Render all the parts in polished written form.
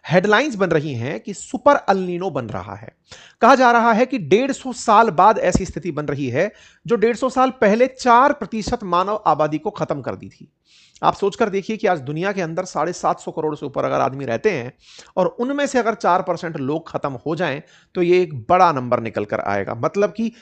Headlines बन रही हैं कि सुपर अल नीनो बन रहा है। कहा जा रहा है कि 150 साल बाद ऐसी स्थिति बन रही है जो 150 साल पहले 4% मानव आबादी को खत्म कर दी थी। आप सोचकर देखिए कि आज दुनिया के अंदर 750 करोड़ से ऊपर अगर आदमी रहते हैं और उनमें से अगर 4% लोग खत्म हो जाएं तो ये एक बड़ा नंबर निकल कर आएगा। मतलब कि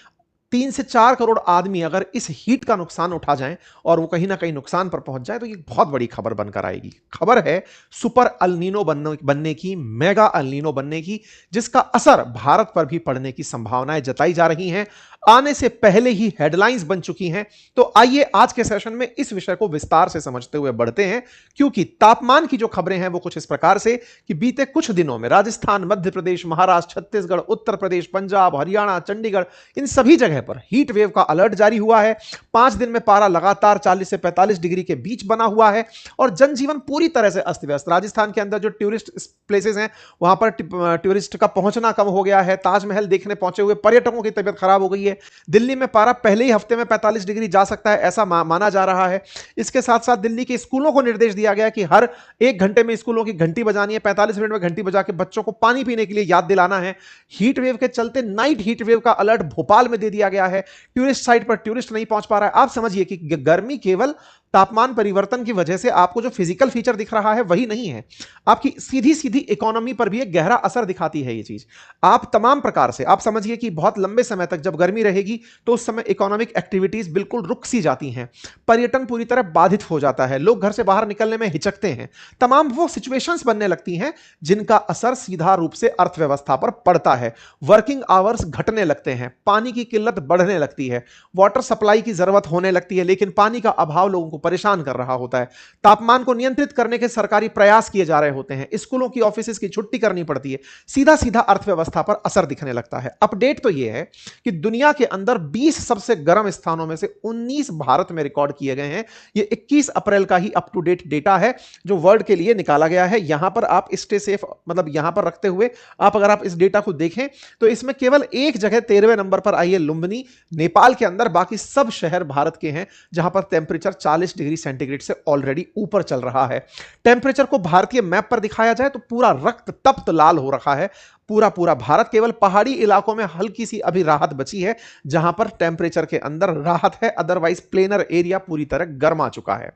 3 से 4 करोड़ आदमी अगर इस हीट का नुकसान उठा जाएं और वो कहीं ना कहीं नुकसान पर पहुंच जाए तो ये बहुत बड़ी खबर बनकर आएगी। खबर है सुपर अल्नीनो बनने की, मेगा अल्नीनो बनने की, जिसका असर भारत पर भी पड़ने की संभावनाएं जताई जा रही हैं, आने से पहले ही हेडलाइंस बन चुकी हैं। तो आइए आज के सेशन में इस विषय को विस्तार से समझते हुए बढ़ते हैं, क्योंकि तापमान की जो खबरें हैं वो कुछ इस प्रकार से कि बीते कुछ दिनों में राजस्थान, मध्य प्रदेश, महाराष्ट्र, छत्तीसगढ़, उत्तर प्रदेश, पंजाब, हरियाणा, चंडीगढ़, इन सभी जगह पर हीट वेव का अलर्ट जारी हुआ है। 5 दिन में पारा लगातार 40 से 45 डिग्री के बीच बना हुआ है और जनजीवन पूरी तरह से अस्त व्यस्त। राजस्थान के अंदर जो टूरिस्ट प्लेसेस हैं वहां पर टूरिस्ट का पहुंचना कम हो गया है। ताजमहल देखने पहुंचे हुए पर्यटकों की तबीयत खराब हो गई है। दिल्ली में पारा पहले ही हफ्ते में 45 डिग्री जा सकता है, ऐसा माना जा रहा है। इसके साथ साथ दिल्ली के स्कूलों को निर्देश दिया गया कि हर 1 घंटे में स्कूलों की घंटी बजानी है, 45 मिनट में घंटी बजा के बच्चों को पानी पीने के लिए याद दिलाना है। हीट वेव के चलते नाइट हीट वेव का अलर्ट भोपाल में दे दिया गया है। टूरिस्ट साइट पर टूरिस्ट नहीं पहुंच पा रहा है। आप समझिए कि गर्मी केवल तापमान परिवर्तन की वजह से आपको जो फिजिकल फीचर दिख रहा है वही नहीं है, आपकी सीधी सीधी इकोनॉमी पर भी एक गहरा असर दिखाती है ये चीज। आप तमाम प्रकार से आप समझिए कि बहुत लंबे समय तक जब गर्मी रहेगी तो उस समय इकोनॉमिक एक्टिविटीज बिल्कुल रुक सी जाती हैं, पर्यटन पूरी तरह बाधित हो जाता है, लोग घर से बाहर निकलने में हिचकते हैं। तमाम वो सिचुएशंस बनने लगती हैं जिनका असर सीधा रूप से अर्थव्यवस्था पर पड़ता है। वर्किंग आवर्स घटने लगते हैं, पानी की किल्लत बढ़ने लगती है, वाटर सप्लाई की जरूरत होने लगती है, लेकिन पानी का अभाव लोगों को परेशान कर रहा होता है। तापमान को नियंत्रित करने के सरकारी प्रयास किए जा रहे होते हैं, स्कूलों की ऑफिस की छुट्टी करनी पड़ती है, सीधा सीधा अर्थव्यवस्था पर असर दिखने लगता है। अपडेट तो यह है कि दुनिया के अंदर 20 सबसे गर्म स्थानों में से 19 भारत में रिकॉर्ड किए गए हैं। यह 21 अप्रैल का ही अप टू डेट डेटा है जो वर्ल्ड के लिए निकाला गया है। यहां पर आप स्टे सेफ मतलब यहां पर रखते हुए आप अगर आप इस डेटा को देखें तो इसमें केवल एक जगह 13वें नंबर पर आई है लुम्बिनी नेपाल के अंदर, बाकी सब शहर भारत के हैं जहां पर टेंपरेचर 40 डिग्री सेंटीग्रेड से ऑलरेडी ऊपर चल रहा है। टेंपरेचर को भारतीय मैप पर दिखाया जाए तो पूरा रक्त तप्त लाल हो रखा है। पूरा पूरा भारत, केवल पहाड़ी इलाकों में हल्की सी अभी राहत बची है जहां पर टेंपरेचर के अंदर राहत है, अदरवाइज प्लेनर एरिया पूरी तरह गर्मा चुका है।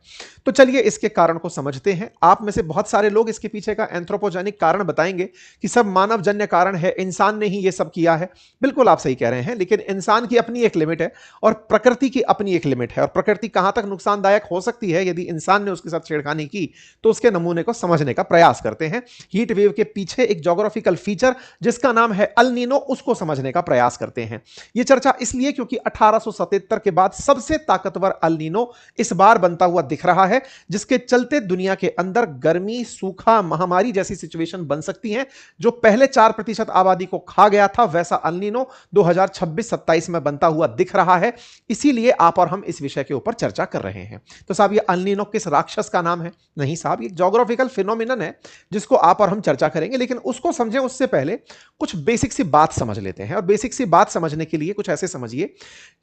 तो चलिए इसके कारण को समझते हैं। आप में से बहुत सारे लोग इसके पीछे का एंथ्रोपोजेनिक कारण बताएंगे कि सब मानवजन्य कारण है, इंसान ने ही ये सब किया है। बिल्कुल आप सही कह रहे हैं, लेकिन इंसान की अपनी एक लिमिट है और प्रकृति की अपनी एक लिमिट है, और प्रकृति कहां तक नुकसानदायक हो सकती है यदि इंसान ने उसके साथ छेड़खानी की तो उसके नमूने को समझने का प्रयास करते हैं। हीट वेव के पीछे एक ज्योग्राफिकल फीचर जिसका नाम है अल नीनो, उसको समझने का प्रयास करते हैं। यह चर्चा इसलिए क्योंकि 1877 के बाद सबसे ताकतवर अल नीनो इस बार बनता हुआ दिख रहा है, जिसके चलते दुनिया के अंदर गर्मी, सूखा, महामारी जैसी सिचुएशन बन सकती हैं। जो पहले 4% आबादी को खा गया था वैसा अल नीनो 2026-27 में बनता हुआ दिख रहा है। इसीलिए आप और हम इस विषय के ऊपर चर्चा कर रहे हैं। तो साहब ये अल नीनो किस राक्षस का नाम है? नहीं साहब, ये ज्योग्राफिकल फिनोमिनन है जिसको आप और हम चर्चा करेंगे, लेकिन उसको समझें उससे पहले कुछ बेसिक सी बात समझ लेते हैं। और बेसिक सी बात समझने के लिए कुछ ऐसे समझिए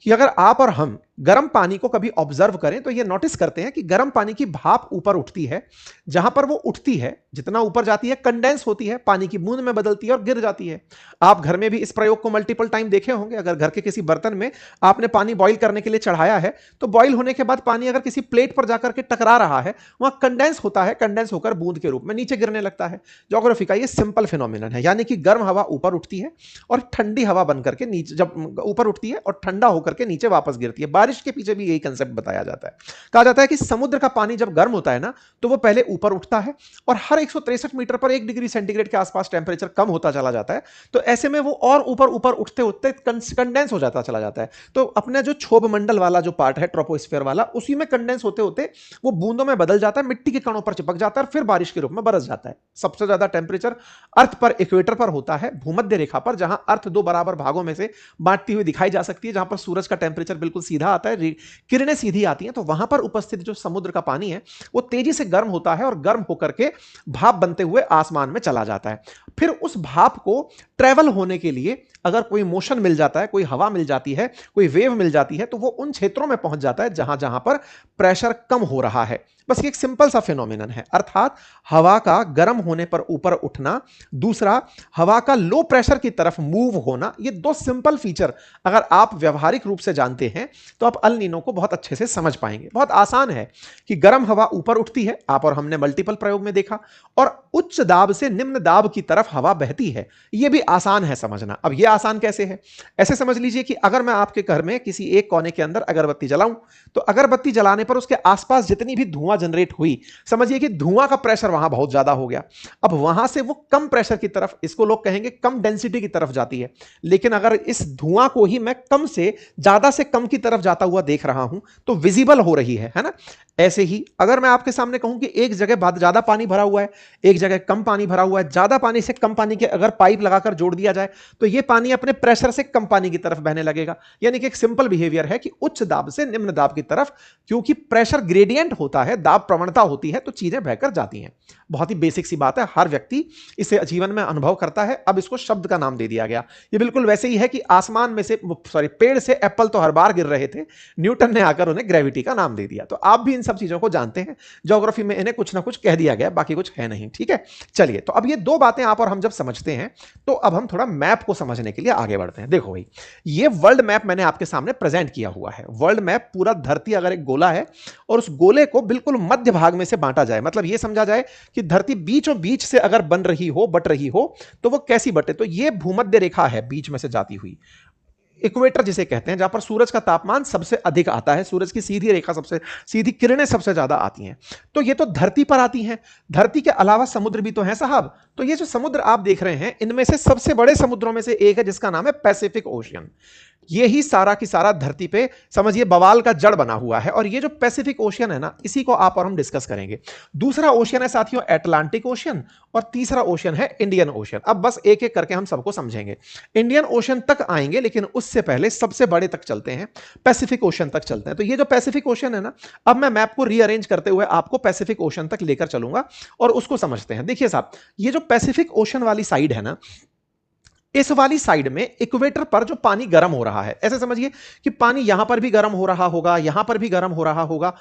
कि अगर आप और हम गर्म पानी को कभी ऑब्जर्व करें तो यह नोटिस करते हैं कि गर्म पानी की भाप ऊपर उठती है, जहां पर वो उठती है जितना ऊपर जाती है कंडेंस होती है, पानी की बूंद में बदलती है और गिर जाती है। आप घर में भी इस प्रयोग को मल्टीपल टाइम देखे होंगे। अगर घर के किसी बर्तन में आपने पानी बॉईल करने के लिए चढ़ाया है तो बॉईल होने के बाद पानी अगर किसी प्लेट पर जाकर के टकरा रहा है, वहां कंडेंस होता है, कंडेंस होकर बूंद के रूप में नीचे गिरने लगता है। ज्योग्राफी का ये सिंपल फिनोमिनन है, यानी कि गर्म हवा ऊपर उठती है और ठंडी हवा बनकर के नीचे, जब ऊपर उठती है और ठंडा होकर के नीचे वापस गिरती है। बारिश के पीछे भी यही कंसेप्ट बताया जाता है। कहा जाता है कि समुद्र का पानी जब गर्म होता है ना तो वो पहले ऊपर उठता है और हर 163 मीटर पर 1 डिग्री सेंटीग्रेड के आसपास टेंपरेचर कम होता चला जाता है। तो ऐसे में वो और ऊपर ऊपर उठते उठते कंडेंस हो जाता चला जाता है। तो अपना जो क्षोभ मंडल वाला जो पार्ट है, ट्रोपोस्फेयर वाला, उसी में कंडेंस होते होते वो बूंदों में बदल जाता है, मिट्टी के कणों पर चिपक जाता है और फिर बारिश के रूप में बरस जाता है। सबसे ज्यादा टेंपरेचर अर्थ पर इक्वेटर पर होता है, भूमध्य रेखा पर, जहां अर्थ 2 बराबर भागों में से बांटती हुई दिखाई जा सकती है, जहां पर सूरज का टेंपरेचर बिल्कुल सीधा आता है, किरणें सीधी आती हैं। तो वहां पर उपस्थित जो समुद्र का पानी है वो तेजी से गर्म होता है और गर्म होकर के भाप बनते हुए आसमान में चला जाता है। फिर उस भाप को ट्रेवल होने के लिए अगर कोई मोशन मिल जाता है, कोई हवा मिल जाती है, कोई वेव मिल जाती है, तो वो उन क्षेत्रों में पहुंच जाता है जहां जहां पर प्रेशर कम हो रहा है। बस ये एक सिंपल सा फिनोमिनन है, अर्थात हवा का गर्म होने पर ऊपर उठना, दूसरा हवा का लो प्रेशर की तरफ मूव होना। ये दो सिंपल फीचर अगर आप व्यवहारिक रूप से जानते हैं तो आप अल नीनो को बहुत अच्छे से समझ पाएंगे। बहुत आसान है कि गर्म हवा ऊपर उठती है, आप और हमने मल्टीपल प्रयोग में देखा, और उच्च दाब से निम्न दाब की तरफ हवा बहती है। यह भी आसान है समझना। अब यह आसान कैसे है? ऐसे समझ लीजिए कि अगर मैं आपके घर में किसी एक कोने के अंदर अगरबत्ती जलाऊं, तो अगरबत्ती जलाने पर उसके आसपास जितनी भी धुआं जनरेट हुई, समझिए कि धुआं का प्रेशर वहां बहुत ज्यादा हो गया। अब वहां से वो कम प्रेशर की तरफ, इसको लोग कहेंगे कम डेंसिटी की तरफ जाती है। लेकिन अगर इस धुआं को ही मैं कम से कम की तरफ जाता हुआ देख रहा हूं तो विजिबल हो रही है ना। ऐसे ही अगर मैं आपके सामने कहूं कि एक जगह ज्यादा पानी भरा हुआ है, एक जगह कम पानी भरा हुआ है, ज्यादा पानी से कम पानी के अगर पाइप लगाकर जोड़ दिया जाए तो यह पानी अपने प्रेशर से कम पानी की तरफ बहने लगेगा। यानी कि एक सिंपल बिहेवियर है कि उच्च दाब से निम्न दाब की तरफ, क्योंकि प्रेशर ग्रेडियंट होता है, दाब प्रवणता होती है, तो चीजें बहकर जाती हैं। बहुत ही बेसिक सी बात है, हर व्यक्ति इसे जीवन में अनुभव करता है। अब इसको शब्द का नाम दे दिया गया। ये बिल्कुल वैसे ही है कि आसमान में से, पेड़ से एप्पल तो हर बार गिर रहे थे, न्यूटन ने आकर उन्हें ग्रेविटी का नाम दे दिया। तो आप भी इन सब चीजों को जानते हैं, ज्योग्राफी में इन्हें कुछ ना कुछ कह दिया गया, बाकी कुछ है नहीं। ठीक है, चलिए, तो अब ये दो बातें आप और हम जब समझते हैं तो अब हम थोड़ा मैप को समझने के लिए आगे बढ़ते हैं। देखो भाई, ये वर्ल्ड मैप मैंने आपके सामने प्रेजेंट किया हुआ है। वर्ल्ड मैप पूरा धरती अगर एक गोला है और उस गोले को बिल्कुल मध्य भाग में से बांटा जाए, मतलब ये समझा जाए कि धरती बीचों बीच से अगर बन रही हो, बट रही हो, तो वो कैसी बटे? तो ये भूमध्य रेखा है बीच में से जाती हुई, इक्वेटर जिसे कहते हैं, जहां पर सूरज का तापमान सबसे अधिक आता है, सूरज की सीधी रेखा, सबसे सीधी किरणें सबसे ज्यादा आती हैं। तो ये तो धरती पर आती हैं। धरती के अलावा समुद्र भी तो हैं साहब। तो ये जो समुद्र आप देख रहे हैं, इनमें से सबसे बड़े समुद्रों में से एक है जिसका नाम है पैसिफिक ओशियन। ये ही सारा की सारा धरती पे समझिए बवाल का जड़ बना हुआ है। और ये जो पैसिफिक ओशियन है ना, इसी को आप और हम डिस्कस करेंगे। दूसरा ओशियन है साथियों अटलांटिक ओशियन, और तीसरा ओशियन है इंडियन ओशियन। अब बस एक एक करके हम सबको समझेंगे। इंडियन ओशियन तक आएंगे, लेकिन उससे पहले सबसे बड़े तक चलते हैं, पैसिफिक ओशियन तक चलते हैं। तो ये जो पैसिफिक ओशियन है ना, अब मैं मैप को रीअरेंज करते हुए आपको पैसिफिक ओशियन तक लेकर चलूंगा और उसको समझते हैं। देखिए साहब, ये जो पैसिफिक ओशियन वाली साइड है ना, इस वाली साइड में इक्वेटर पर जो पानी गर्म हो रहा है, ऐसे समझिए कि पानी यहां पर भी गर्म हो रहा होगा, यहां पर भी गर्म हो रहा होगा।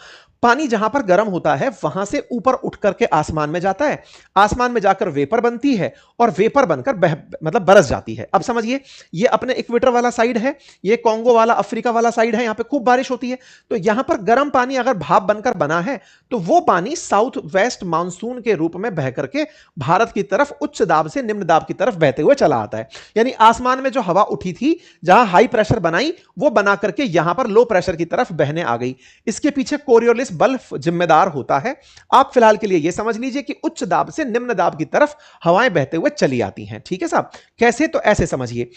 पानी जहां पर गर्म होता है वहां से ऊपर उठ करके आसमान में जाता है, आसमान में जाकर वेपर बनती है और वेपर बनकर मतलब बरस जाती है। अब समझिए, ये अपने इक्वेटर वाला साइड है, ये कॉन्गो वाला, अफ्रीका वाला साइड है, यहां पे खूब बारिश होती है। तो यहां पर गर्म पानी अगर भाप बनकर बना है तो वो पानी साउथ वेस्ट मानसून के रूप में बह करके भारत की तरफ उच्च दाब से निम्न दाब की तरफ बहते हुए चला आता है। यानी आसमान में जो हवा उठी थी, जहां हाई प्रेशर बनाई, वो बना करके यहां पर लो प्रेशर की तरफ बहने आ गई। इसके पीछे कोरियोलिस बल जिम्मेदार होता है। आप फिलहाल के लिए यह समझ लीजिए कि उच्च दाब से निम्न दाब की तरफ हवाएं बहते हुए चली आती हैं। ठीक है साहब, कैसे? तो ऐसे समझिए,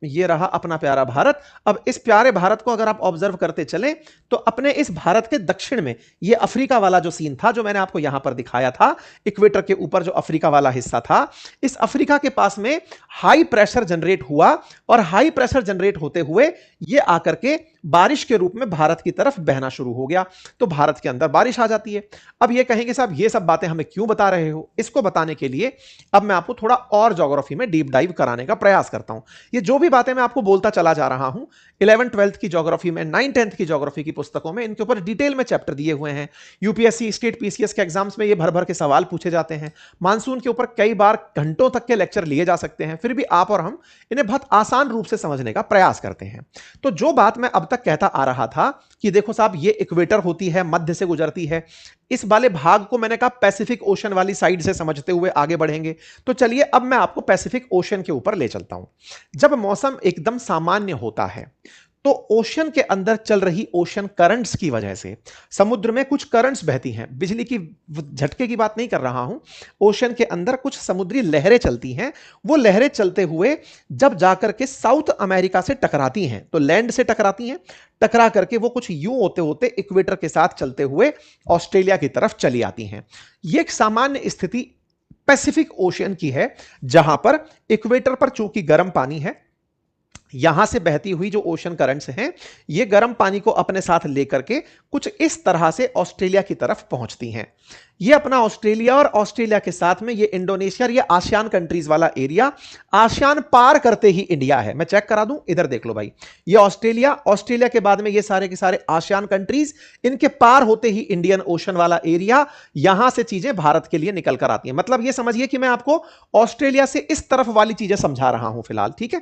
ये रहा अपना प्यारा भारत। अब इस प्यारे भारत को अगर आप ऑब्जर्व करते चले तो अपने इस भारत के दक्षिण में ये अफ्रीका वाला जो सीन था, जो मैंने आपको यहां पर दिखाया था, इक्वेटर के ऊपर जो अफ्रीका वाला हिस्सा था, इस अफ्रीका के पास में हाई प्रेशर जनरेट हुआ और हाई प्रेशर जनरेट होते हुए ये आकर के बारिश के रूप में भारत की तरफ बहना शुरू हो गया। तो भारत के अंदर बारिश आ जाती है। अब ये कहेंगे साहब, ये सब बातें हमें क्यों बता रहे हो? इसको बताने के लिए अब मैं आपको थोड़ा और ज्योग्राफी में डीप डाइव कराने का प्रयास करता हूं। ये जो भी बातें मैं आपको बोलता चला जा रहा हूं, 11th 12th की ज्योग्राफी में, 9th 10th की ज्योग्राफी की पुस्तकों में इनके ऊपर डिटेल में चैप्टर दिए हुए हैं। यूपीएससी, स्टेट पीसीएस के एग्जाम्स में ये भर भर के सवाल पूछे जाते हैं। मानसून के ऊपर कई बार घंटों तक के लेक्चर लिए जा सकते हैं, फिर भी आप और हम इन्हें बहुत आसान रूप से समझने का प्रयास करते हैं। तो जो बात मैं अब तक कहता आ रहा था कि देखो साहब, ये इक्वेटर होती है, मध्य से गुजरती है। इस वाले भाग को मैंने कहा पैसिफिक ओशन वाली साइड से समझते हुए आगे बढ़ेंगे। तो चलिए, अब मैं आपको पैसिफिक ओशन के ऊपर ले चलता हूं। जब मौसम एकदम सामान्य होता है तो ओशन के अंदर चल रही ओशन करंट्स की वजह से समुद्र में कुछ करंट्स बहती हैं। बिजली की झटके की बात नहीं कर रहा हूं, ओशन के अंदर कुछ समुद्री लहरें चलती हैं। वो लहरें चलते हुए जब जाकर के साउथ अमेरिका से टकराती हैं, तो लैंड से टकराती हैं, टकरा करके वो कुछ यूं होते होते इक्वेटर के साथ चलते हुए ऑस्ट्रेलिया की तरफ चली आती हैं। ये एक सामान्य स्थिति पैसिफिक ओशन की है, जहां पर इक्वेटर पर चूंकि गर्म पानी है, यहां से बहती हुई जो ओशन करंट्स हैं, ये गर्म पानी को अपने साथ लेकर के कुछ इस तरह से ऑस्ट्रेलिया की तरफ पहुंचती हैं। ये अपना ऑस्ट्रेलिया और ऑस्ट्रेलिया के साथ में ये इंडोनेशिया और ये आसियान कंट्रीज वाला एरिया, आसियान पार करते ही इंडिया है। मैं चेक करा दूं, इधर देख लो भाई, ये ऑस्ट्रेलिया, ऑस्ट्रेलिया के बाद में ये सारे के सारे आसियान कंट्रीज, इनके पार होते ही इंडियन ओशन वाला एरिया, यहां से चीजें भारत के लिए निकल कर आती हैं। मतलब ये समझिए कि मैं आपको ऑस्ट्रेलिया से इस तरफ वाली चीजें समझा रहा हूं फिलहाल, ठीक है।